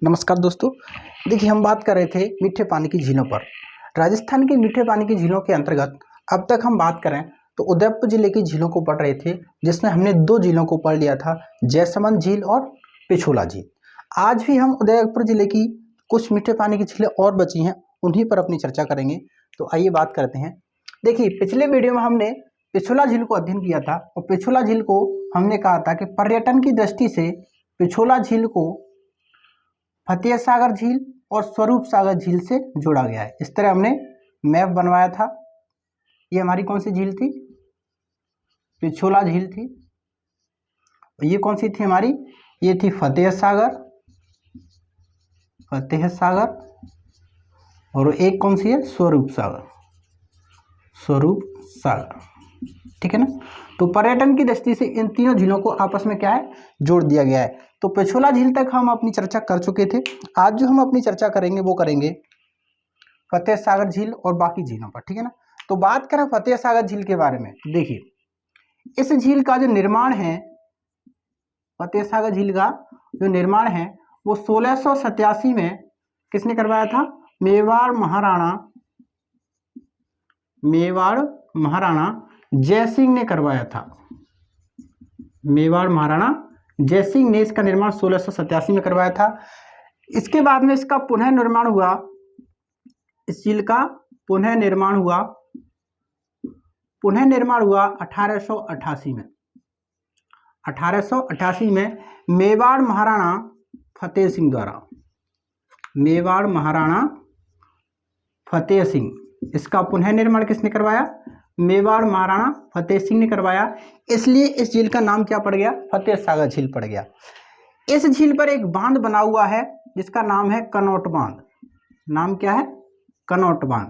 नमस्कार दोस्तों। देखिए, हम बात कर रहे थे मीठे पानी की झीलों पर। राजस्थान के मीठे पानी की झीलों के अंतर्गत अब तक हम बात करें तो उदयपुर जिले की झीलों को पढ़ रहे थे, जिसमें हमने दो झीलों को पढ़ लिया था, जयसमंद झील और पिछोला झील। आज भी हम उदयपुर जिले की कुछ मीठे पानी की झीलें और बची हैं, उन्हीं पर अपनी चर्चा करेंगे। तो आइए बात करते हैं। देखिए, पिछले वीडियो में हमने पिछोला झील को अध्ययन किया था और पिछोला झील को हमने कहा था कि पर्यटन की दृष्टि से पिछोला झील को फतेह सागर झील और स्वरूप सागर झील से जोड़ा गया है। इस तरह हमने मैप बनवाया था। ये हमारी कौन सी झील थी? पिछोला झील थी। ये कौन सी थी हमारी? ये थी फतेह सागर, फतेह सागर। और एक कौन सी है? स्वरूप सागर, स्वरूप सागर। ठीक है ना। तो पर्यटन की दृष्टि से इन तीनों झीलों को आपस में क्या है? जोड़ दिया गया है। तो पिछोला झील तक हम अपनी चर्चा कर चुके थे। आज जो हम अपनी चर्चा करेंगे वो करेंगे फतेह सागर झील और बाकी झीलों पर। ठीक है ना। तो बात करें फतेह सागर झील के बारे में, तो देखिए, इस झील का जो निर्माण है, फतेह सागर झील का जो निर्माण है वो 1687 में किसने करवाया था? मेवाड़ महाराणा जयसिंह ने करवाया था। मेवाड़ महाराणा जयसिंह ने इसका निर्माण 1687 में करवाया था। इसके बाद में इसका पुनः निर्माण हुआ, इस झील का पुनः निर्माण हुआ 1888 में। 1888 में मेवाड़ महाराणा फतेह सिंह द्वारा, मेवाड़ महाराणा फतेह सिंह, इसका पुनः निर्माण किसने करवाया? मेवाड़ महाराणा फतेह सिंह ने करवाया। इसलिए इस झील का नाम क्या पड़ गया? फतेह सागर झील पड़ गया। इस झील पर एक बांध बना हुआ है जिसका नाम है कनौट बांध। नाम क्या है? कनौट बांध।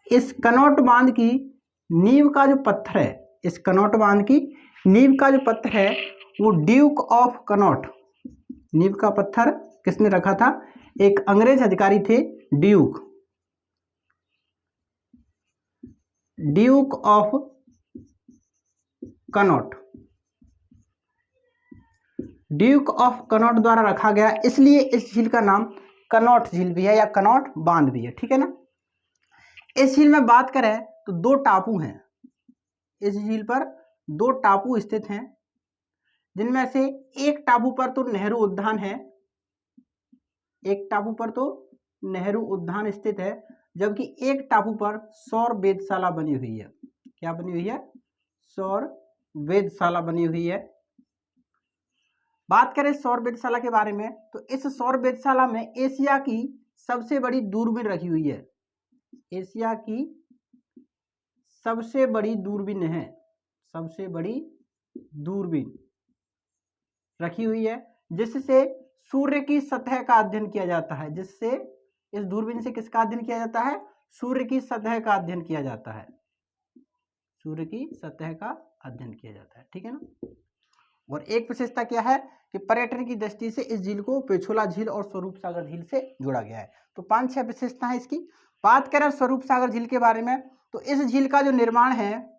इस कनौट बांध की नींव का जो पत्थर है, इस कनौट बांध की नींव का जो पत्थर है वो ड्यूक ऑफ कनौट, नींव का पत्थर किसने रखा था? एक अंग्रेज अधिकारी थे, ड्यूक ऑफ कनौट, ड्यूक ऑफ कनौट द्वारा रखा गया। इसलिए इस झील का नाम कनौट झील भी है या कनौट बांध भी है। ठीक है ना। इस झील में बात करें तो दो टापू हैं। इस झील पर दो टापू स्थित हैं, जिनमें से एक टापू पर तो नेहरू उद्यान है, एक टापू पर तो नेहरू उद्यान स्थित है, जबकि एक टापू पर सौर वेधशाला बनी हुई है। क्या बनी हुई है? सौर वेधशाला बनी हुई है। बात करें सौर वेधशाला के बारे में तो इस सौर वेधशाला में एशिया की सबसे बड़ी दूरबीन रखी हुई है। एशिया की सबसे बड़ी दूरबीन है, सबसे बड़ी दूरबीन रखी हुई है, जिससे सूर्य की सतह का अध्ययन किया जाता है। जिससे इस दूरबीन से किसका अध्ययन किया जाता है? सूर्य की सतह का अध्ययन किया जाता है। सूर्य की सतह का अध्ययन किया जाता है। ठीक है ना। और एक विशेषता क्या है कि पर्यटन की दृष्टि से इस झील को पिछोला झील और स्वरूप सागर झील से जोड़ा गया है। तो 5-6 विशेषता है इसकी। बात करें स्वरूप सागर झील के बारे में तो इस झील का जो निर्माण है,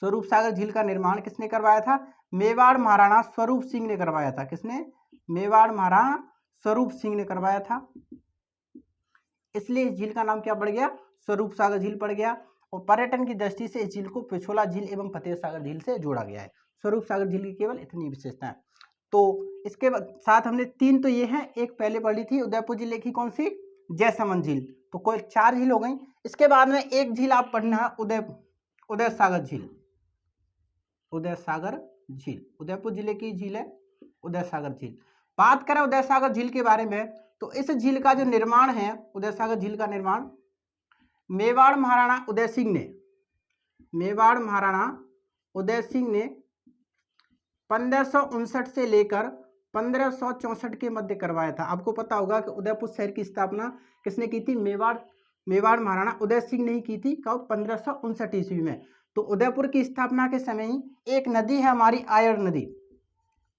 स्वरूप सागर झील का निर्माण किसने करवाया था? मेवाड़ महाराणा स्वरूप सिंह ने करवाया था। किसने? मेवाड़ महाराणा स्वरूप सिंह ने करवाया था। इसलिए इस झील का नाम क्या पड़ गया? स्वरूप सागर झील पड़ गया। और पर्यटन की दृष्टि से इस झील को पिछोला झील एवं फतेह सागर झील से जोड़ा गया है। स्वरूप सागर झील की केवल इतनी विशेषता है। तो इसके साथ हमने 3 तो ये हैं, एक पहले पढ़ी थी उदयपुर जिले की, कौन सी? जयसमंद झील। तो कोई 4 झील हो गई। इसके बाद में एक झील आप पढ़ना है, उदय सागर झील। उदय सागर झील उदयपुर जिले की झील है, उदय सागर झील। बात करें उदय सागर झील के बारे में तो इस झील का जो निर्माण है, उदय सागर झील का निर्माण मेवाड़ महाराणा उदय सिंह ने, मेवाड़ महाराणा उदय सिंह ने 1559 से लेकर 1564 के मध्य करवाया था। आपको पता होगा कि उदयपुर शहर की स्थापना किसने की थी? मेवाड़ महाराणा उदय सिंह ने ही की थी। कब? 1559 ईस्वी में। तो उदयपुर की स्थापना के समय ही एक नदी है हमारी, आयर नदी,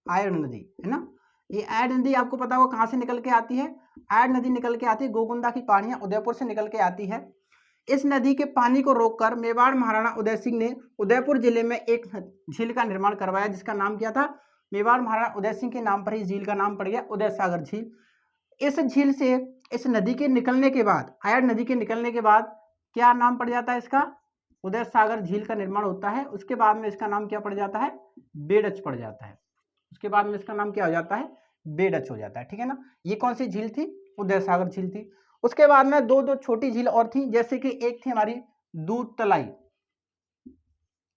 आयर नदी है ना। ये आयर नदी आपको पता होगा कहाँ से निकल के आती है? आयर नदी निकल के आती है, गोगुंदा की पहाड़ियां उदयपुर से निकल के आती है। इस नदी के पानी को रोककर मेवाड़ महाराणा उदय सिंह ने उदयपुर जिले में एक झील का निर्माण करवाया, जिसका नाम क्या था? मेवाड़ महाराणा उदय सिंह के नाम पर ही झील का नाम पड़ गया उदय सागर झील। इस झील से, इस नदी के निकलने के बाद, आयड़ नदी के निकलने के बाद क्या नाम पड़ जाता है इसका? उदय सागर झील का निर्माण होता है। उसके बाद में इसका नाम क्या पड़ जाता है? बेडच पड़ जाता है। उसके बाद में इसका नाम क्या हो जाता है? बेडच हो जाता है। ठीक है ना। ये कौन सी झील थी? उदय सागर झील थी। उसके बाद में दो छोटी झील और थी, जैसे कि एक थी हमारी दूध तलाई,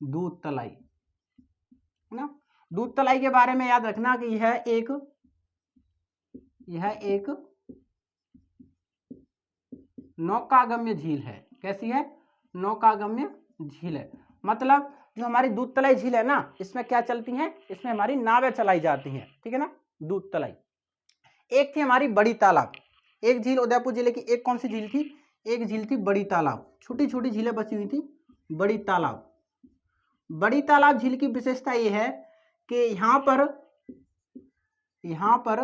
दूध तलाई है ना। दूध तलाई के बारे में याद रखना कि यह एक नौकागम्य झील है। कैसी है? नौकागम्य झील है। मतलब जो हमारी दूध तलाई झील है ना, इसमें क्या चलती हैं? इसमें हमारी नावें चलाई जाती हैं। ठीक है ना, दूध तलाई। एक थी हमारी बड़ी तालाब, एक झील उदयपुर जिले की एक कौन सी झील थी? एक झील थी बड़ी तालाब। छोटी छोटी झीलें बची हुई थी, बड़ी तालाब। बड़ी तालाब झील की विशेषता यह है कि यहाँ पर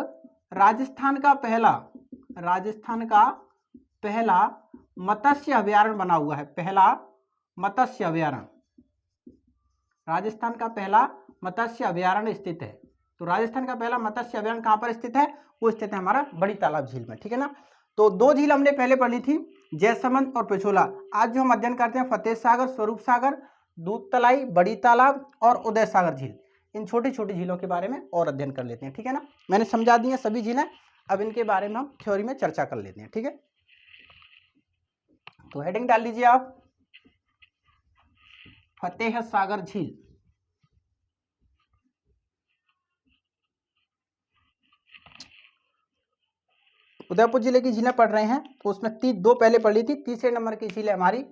राजस्थान का पहला मत्स्य अभयारण्य बना हुआ है। पहला मत्स्य अभयारण्य, राजस्थान का पहला मत्स्य अभयारण्य स्थित है। तो राजस्थान का पहला मत्स्य अभयारण्य कहाँ पर स्थित है? वो स्थित है हमारा बड़ी तालाब झील में। ठीक है ना। तो दो झील हमने पहले पढ़ी थी, जयसमंद और पिछोला। आज जो हम अध्ययन करते हैं फतेह सागर, स्वरूप सागर, दूध तलाई, बड़ी तालाब और उदय सागर झील, इन छोटी छोटी झीलों के बारे में और अध्ययन कर लेते हैं। ठीक है ना। मैंने समझा दी है सभी झीलें, अब इनके बारे में हम थ्योरी में चर्चा कर लेते हैं। ठीक है, तो हेडिंग डाल लीजिए आप, फतेह सागर झील। उदयपुर जिले की झीलें पढ़ रहे हैं तो उसमें दो पहले पढ़ ली थी, तीसरे नंबर की झील है हमारी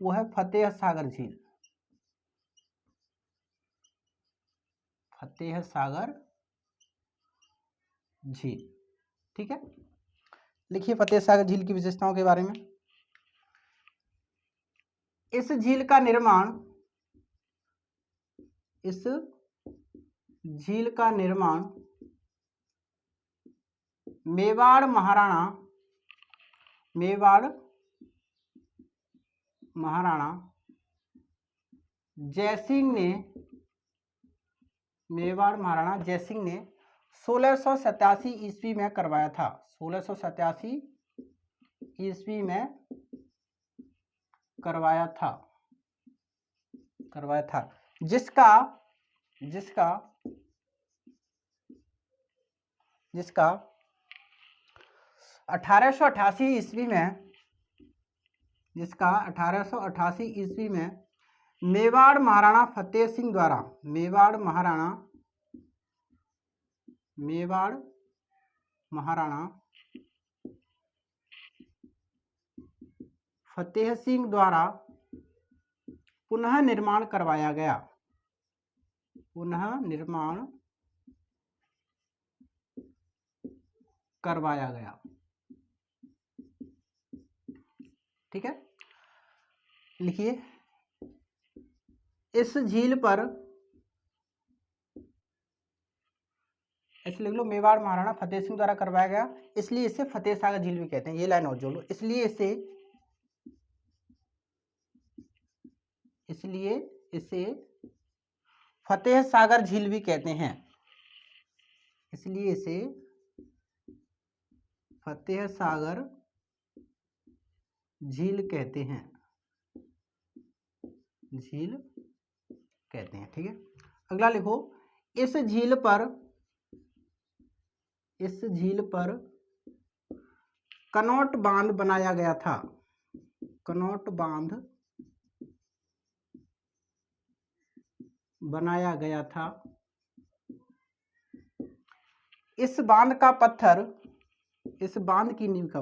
वो है फतेह सागर झील। फतेह सागर झील। ठीक है, लिखिए फतेह सागर झील की विशेषताओं के बारे में। इस झील का निर्माण मेवाड़ महाराणा जयसिंह ने 1687 ईस्वी में करवाया था। 1687 ईस्वी में करवाया था, जिसका 1888 ईस्वी में मेवाड़ महाराणा फतेह सिंह द्वारा पुनः निर्माण करवाया गया। ठीक है, लिखिए इस झील पर, ऐसे लिख लो, मेवाड़ महाराणा फतेह सिंह द्वारा करवाया गया, इसलिए इसे फतेह सागर झील भी कहते हैं। ये लाइन और जोड़ लो, इसलिए इसे फतेह सागर झील भी कहते हैं। इसलिए इसे फतेह सागर झील कहते हैं। ठीक है, अगला लिखो, इस झील पर कनॉट बांध बनाया गया था। कनॉट बांध बनाया गया था। इस बांध की नींव का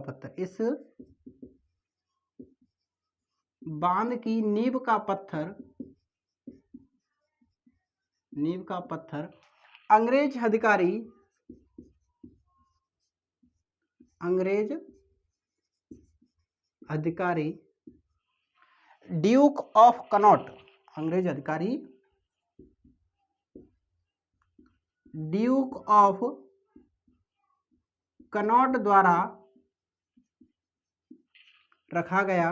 पत्थर अंग्रेज अधिकारी ड्यूक ऑफ कनॉट, अंग्रेज अधिकारी ड्यूक ऑफ कनॉट द्वारा रखा गया।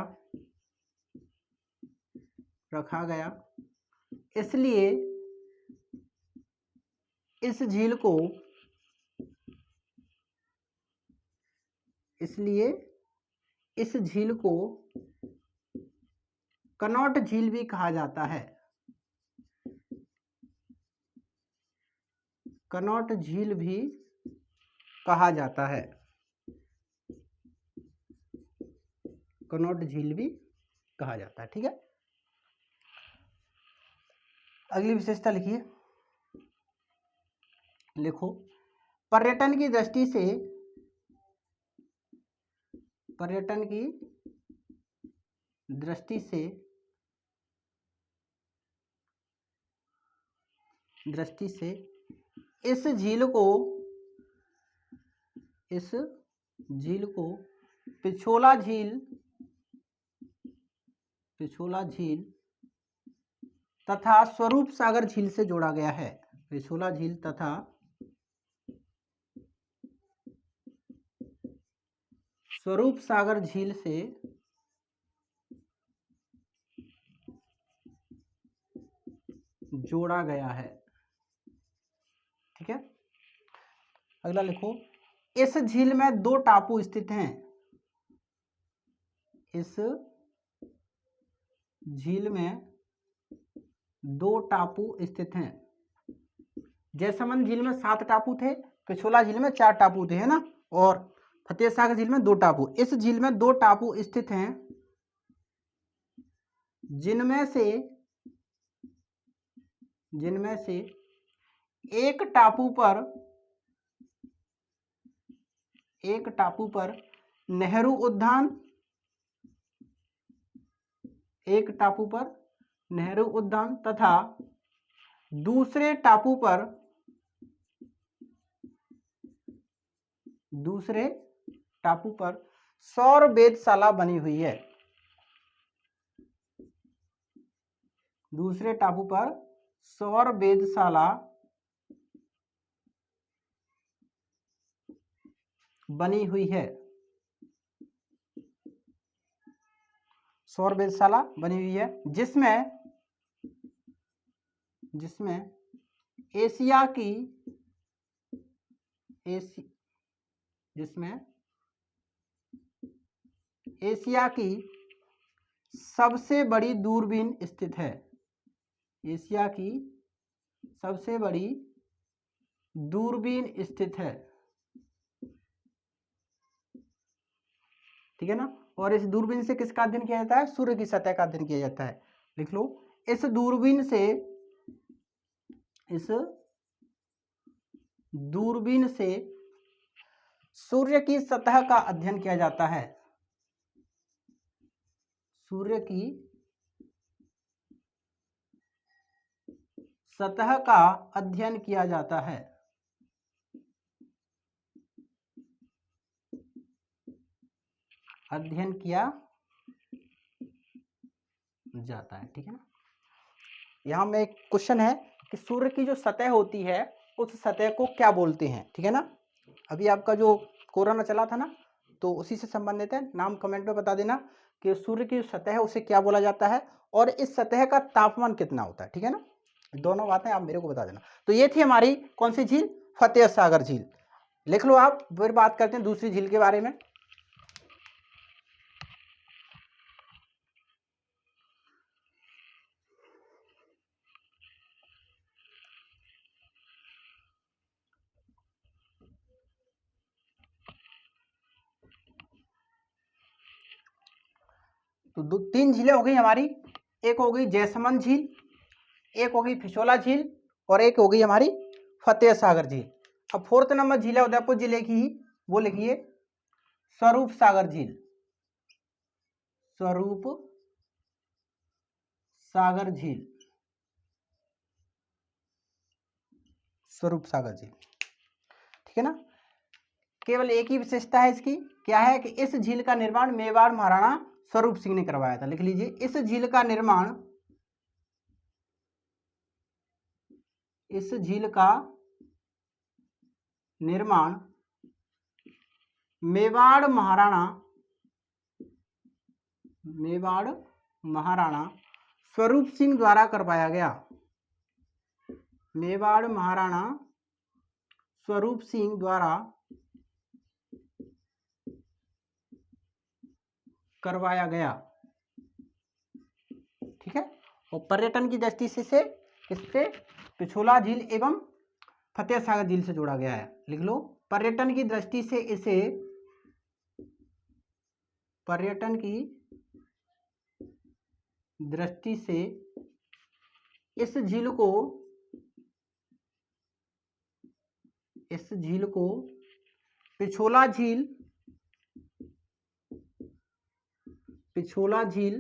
इसलिए इस झील को इसलिए इस झील को कनॉट झील भी कहा जाता है। कनॉट झील भी कहा जाता है। कनॉट झील भी कहा जाता है। ठीक है, अगली विशेषता लिखिए। लिखो, पर्यटन की दृष्टि से इस झील को पिछोला झील तथा स्वरूप सागर झील से जोड़ा गया है। पिछोला झील तथा स्वरूप सागर झील से जोड़ा गया है। ठीक है, अगला लिखो, इस झील में 2 टापू स्थित हैं। इस झील में 2 टापू स्थित हैं। जैसलमेर झील में 7 टापू थे, पिछोला झील में 4 टापू थे, है ना, और फतेह सागर झील में 2 टापू। इस झील में 2 टापू स्थित हैं, जिनमें से एक टापू पर नेहरू उद्यान तथा दूसरे टापू पर सौर वेधशाला बनी हुई है। दूसरे टापू पर सौर वेधशाला बनी हुई है। सौर वेधशाला बनी हुई है, जिसमें एशिया की सबसे बड़ी दूरबीन स्थित है। एशिया की सबसे बड़ी दूरबीन स्थित है। ठीक है ना, और इस दूरबीन से किसका अध्ययन किया जाता है? सूर्य की सतह का अध्ययन किया जाता है। लिख लो, इस दूरबीन से सूर्य की सतह का अध्ययन किया जाता है। सूर्य की सतह का अध्ययन किया जाता है। अध्ययन किया जाता है। ठीक है ना, यहां में एक क्वेश्चन है कि सूर्य की जो सतह होती है उस सतह को क्या बोलते हैं। ठीक है ना, अभी आपका जो कोरोना चला था ना, तो उसी से संबंधित है। नाम कमेंट में बता देना कि सूर्य की सतह है उसे क्या बोला जाता है और इस सतह का तापमान कितना होता है। ठीक है ना, दोनों बातें आप मेरे को बता देना। तो ये थी हमारी कौन सी झील? फतेह सागर झील। लिख लो आप, फिर बात करते हैं दूसरी झील के बारे में। तो 3 झीलें हो गई हमारी। एक हो गई जैसलमेर झील, एक हो गई पिछोला झील और एक हो गई हमारी फतेह सागर झील। अब 4th नंबर झील है उदयपुर जिले की, वो लिखिए स्वरूप सागर झील। स्वरूप सागर झील। स्वरूप सागर झील। ठीक है ना, केवल एक ही विशेषता है इसकी, क्या है कि इस झील का निर्माण मेवाड़ महाराणा स्वरूप सिंह ने करवाया था। लिख लीजिए, इस झील का निर्माण मेवाड़ महाराणा स्वरूप सिंह द्वारा करवाया गया। मेवाड़ महाराणा स्वरूप सिंह द्वारा करवाया गया। ठीक है, और पर्यटन की दृष्टि से इससे पिछोला झील एवं फतेह सागर झील से जोड़ा गया है। लिख लो, पर्यटन की दृष्टि से इसे, पर्यटन की दृष्टि से इस झील को, इस झील को पिछोला झील, पिछोला झील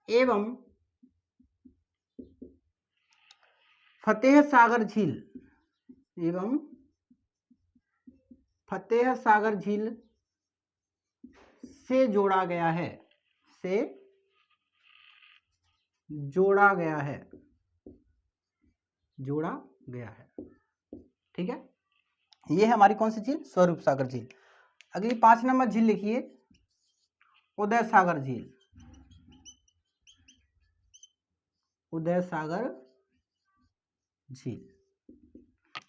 एवं फतेह सागर झील, एवं फतेह सागर झील से जोड़ा गया है, से जोड़ा गया है, जोड़ा गया है। ठीक है, ये है हमारी कौन सी झील, स्वरूप सागर झील। अगली 5 नंबर झील लिखिए, उदय सागर झील। उदय सागर झील,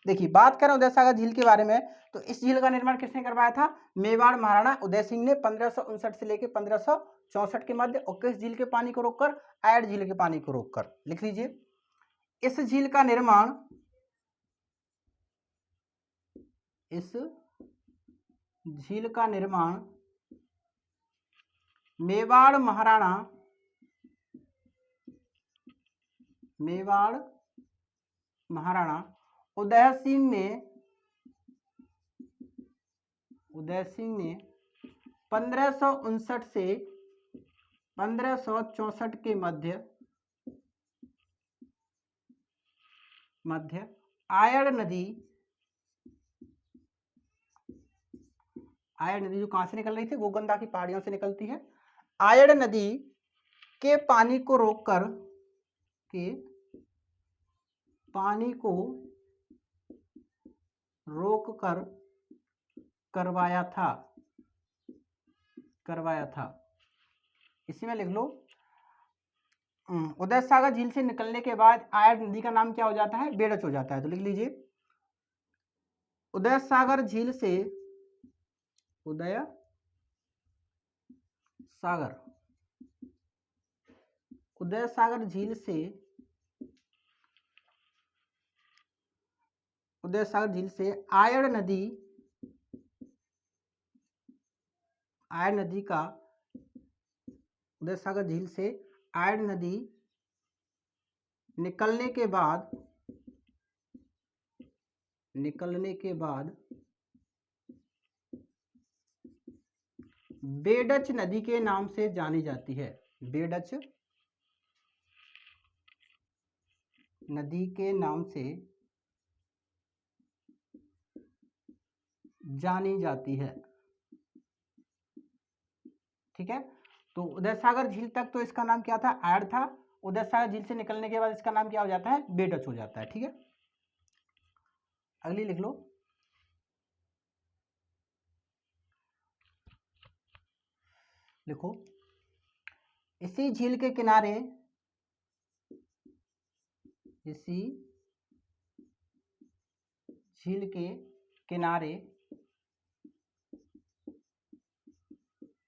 देखिए बात करें उदय सागर झील के बारे में, तो इस झील का निर्माण किसने करवाया था, मेवाड़ महाराणा उदय सिंह ने 1559 से लेकर 1564 के मध्य। और किस झील के पानी को रोककर, आयड झील के पानी को रोककर। लिख लीजिए, इस झील का निर्माण, इस झील का निर्माण मेवाड़ महाराणा, मेवाड़ महाराणा उदय सिंह ने, उदय सिंह ने 1559 से 1564 के मध्य आयड़ नदी, आयड़ नदी जो कहां से निकल रही थी, गोगंदा की पहाड़ियों से निकलती है। आयड़ नदी के पानी को रोककर, के पानी को रोककर करवाया था, करवाया था। इसी में लिख लो, उदय सागर झील से निकलने के बाद आयड़ नदी का नाम क्या हो जाता है, बेड़च हो जाता है। तो लिख लीजिए, उदय सागर झील से, उदय सागर, उदय सागर झील से, उदय सागर झील से आयड़ नदी, आयड़ नदी का, उदय सागर झील से आयड़ नदी निकलने के बाद, निकलने के बाद बेडच नदी के नाम से जानी जाती है। बेडच नदी के नाम से जानी जाती है। ठीक है, तो उदय सागर झील तक तो इसका नाम क्या था, आयड़ था। उदय सागर झील से निकलने के बाद इसका नाम क्या हो जाता है, बेडच हो जाता है। ठीक है, अगली लिख लो, लिखो, इसी झील के किनारे, इसी झील के किनारे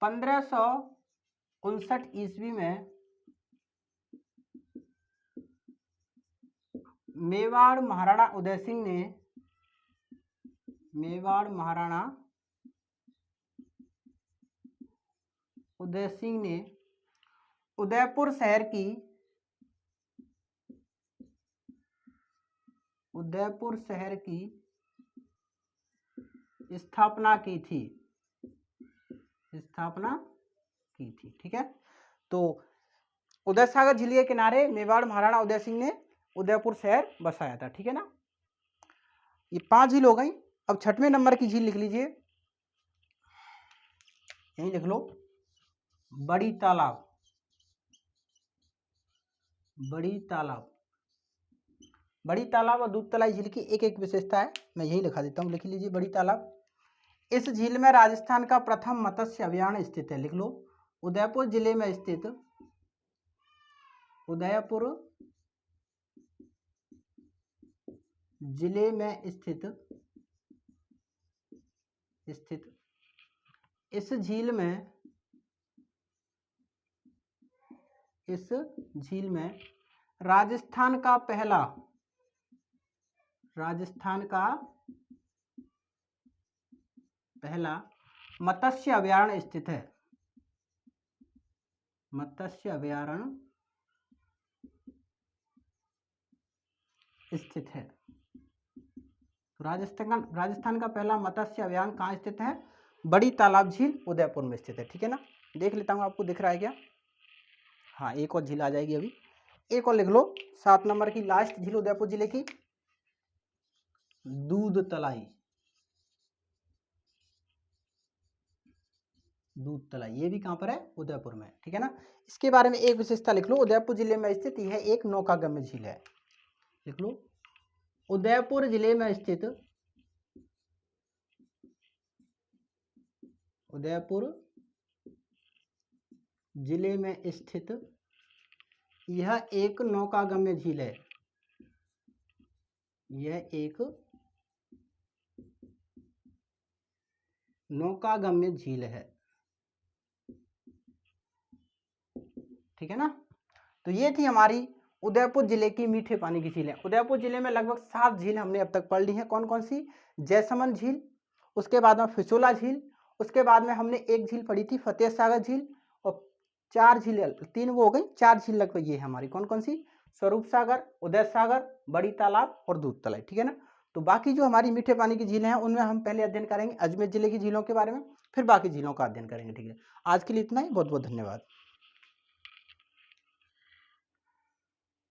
1559 ईस्वी में मेवाड़ महाराणा उदय सिंह ने, मेवाड़ महाराणा उदय सिंह ने उदयपुर शहर की, उदयपुर शहर की स्थापना की थी, स्थापना की थी। ठीक है, तो उदय सागर झील के किनारे मेवाड़ महाराणा उदय सिंह ने उदयपुर शहर बसाया था। ठीक है ना, ये 5 झील हो गई। अब 6वें नंबर की झील लिख लीजिए, यही लिख लो, बड़ी तालाब। बड़ी तालाब, बड़ी तालाब और दूधतलाई झील की एक एक विशेषता है, मैं यही लिखा देता हूँ। लिख लीजिए, बड़ी तालाब, इस झील में राजस्थान का प्रथम मत्स्य अभयारण्य स्थित है। लिख लो, उदयपुर जिले में स्थित, उदयपुर जिले में स्थित इस झील में राजस्थान का पहला मत्स्य अभयारण्य स्थित है। मत्स्य अभयारण्य स्थित है। तो राजस्थान का पहला मत्स्य अभयारण्य कहाँ स्थित है? बड़ी तालाब झील उदयपुर में स्थित है। ठीक है ना, देख लेता हूँ आपको दिख रहा है क्या? हाँ, एक और झील आ जाएगी अभी, एक और लिख लो। 7 नंबर की लास्ट झील उदयपुर जिले की दूध तलाई, ये भी कहाँ पर है? उदयपुर में। ठीक है ना, इसके बारे में एक विशेषता लिख लो। उदयपुर जिले में स्थित यह एक नौकागम्य झील है। लिख लो, उदयपुर जिले में स्थित यह एक नौकागम्य झील है। यह एक नौकागम्य झील है। ठीक है ना, तो ये थी हमारी उदयपुर जिले की मीठे पानी की झीलें। उदयपुर जिले में लगभग 7 झील हमने अब तक पढ़ ली हैं। कौन कौन सी? जैसमंद झील, उसके बाद में फिसोला झील, उसके बाद में हमने एक झील पढ़ी थी फतेह सागर झील, और 4 झील, 3 वो हो गई, 4 झील लगभग ये हमारी। कौन कौन सी? स्वरूप सागर, उदय सागर, बड़ी तालाब और दूध तलाई। ठीक है ना, तो बाकी जो हमारी मीठे पानी की झीलें हैं उनमें हम पहले अध्ययन करेंगे अजमेर जिले की झीलों के बारे में, फिर बाकी झीलों का अध्ययन करेंगे। ठीक है, आज के लिए इतना ही। बहुत बहुत धन्यवाद।